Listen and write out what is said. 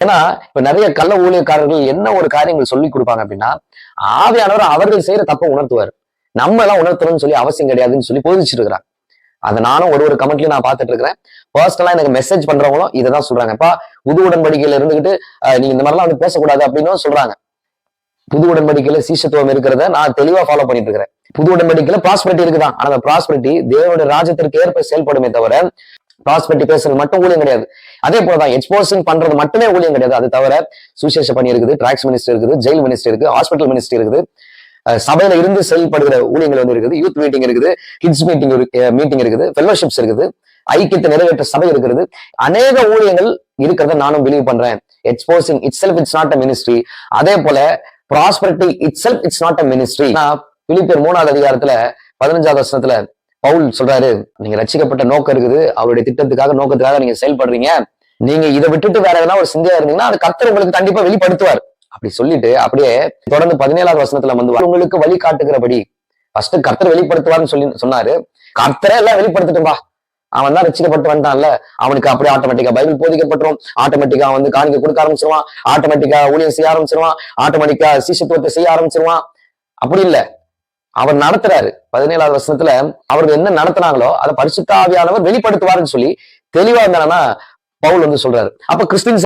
ஏன்னா இப்ப நிறைய கள்ள ஊழியக்காரர்கள் என்ன ஒரு காரியங்கள் சொல்லி கொடுப்பாங்க அப்படின்னா, ஆவியானவர் அவர்கள் செய்யற தப்ப உணர்த்துவார். நம்ம எல்லாம் உணர்த்தணும்னு சொல்லி அவசியம் கிடையாதுன்னு சொல்லி போதிச்சுட்டு இருக்கிறாங்க. அதை நானும் ஒரு கமெண்ட்லயும் நான் பார்த்துட்டு இருக்கிறேன். பர்சனலா எனக்கு மெசேஜ் பண்றவங்களும் இதைதான் சொல்றாங்கப்பா. புது உடன்படிக்கையில இருந்துகிட்டு நீங்க இந்த மாதிரிலாம் வந்து பேசக்கூடாது அப்படின்னு சொல்றாங்க. புது உடன்படிக்கையில சீஷத்துவம் இருக்கிறத நான் தெளிவா ஃபாலோ பண்ணிட்டு இருக்கிறேன். புது உடன்படிக்கையில ப்ராஸ்பரிட்டி இருக்குதான். ஆனா அந்த ப்ராஸ்பரிட்டி தேவனுடைய ராஜ்யத்திற்கு ஏற்ப செயல்படுமே தவிர ப்ராஸ்பரிட்டி பேசுறது மட்டும் ஊழியம் கிடையாது. அதே போலதான் எக்ஸ்போசிங் பண்றது மட்டுமே ஊழியம் கிடையாது. அது தவிர சுசேஷ பணி இருக்குது, டிராக்ஸ் மினிஸ்டர் இருக்குது, ஜெயில் மினிஸ்டர் இருக்கு, ஹாஸ்பிட்டல் மினிஸ்டர் இருக்குது, சபையில இருந்து செயல்படுகிற ஊழியங்கள் வந்து இருக்குது, யூத் மீட்டிங் இருக்குது, கிட்ஸ் மீட்டிங் இருக்குது, ஃபெல்லோஷிப்ஸ் இருக்குது, ஐக்கியத்தை நிறைவேற்ற சபை இருக்கிறது. அநேக ஊழியங்கள் இருக்கிறத நானும் பிலீவ் பண்றேன். Exposing it self it's not a ministry. அதே போல prosperity it self it's not a ministry. பிலிப்பியர் 3வது அதிகாரத்துல 15வது வசனத்துல பவுல் சொல்றாரு, நீங்க ரட்சிக்கப்பட்ட நோக்கம் இருக்குது, அவருடைய நோக்கத்துக்காக நீங்க செயல்படுறீங்க. நீங்க இதை விட்டுட்டு வேற எதனா ஒரு சிந்தையா இருந்தீங்கன்னா அது கர்த்தர் உங்களுக்கு கண்டிப்பா வெளிப்படுத்துவார். அப்படி சொல்லிட்டு அப்படியே தொடர்ந்து 17வது வசனத்துல வந்து உங்களுக்கு வழி காட்டுகிறபடி ஃபர்ஸ்ட் கர்த்தர் வெளிப்படுத்துவார்னு சொன்னாரு. கர்த்தரே எல்லாம் வெளிப்படுத்திட்டும்பா, அவன் தான் ரட்சிக்கப்பட்டு வந்துட்டான்ல, அவனுக்கு அப்படியே ஆட்டோமேட்டிக்கா பைபிள் போதிக்கப்பட்டுரும், ஆட்டோமேட்டிக்கா வந்து காணிக்கை கொடுக்க ஆரம்பிச்சிருவான், ஆட்டோமேட்டிக்கா ஊழியம் செய்ய ஆரம்பிச்சிருவான், ஆட்டோமேட்டிக்கா சீஷத்துவத்தை செய்ய ஆரம்பிச்சிருவான். அப்படி இல்ல, அவர் நடத்துறாரு. 17வது வசனத்துல அவர்கள் என்ன நடத்தினாங்களோ அதை பரிசுத்த ஆவியானவர் வெளிப்படுத்துவாருன்னு சொல்லி தெளிவா இருந்தாங்கன்னா பவுல் வந்து சொல்றாரு. அப்ப கிறிஸ்டின்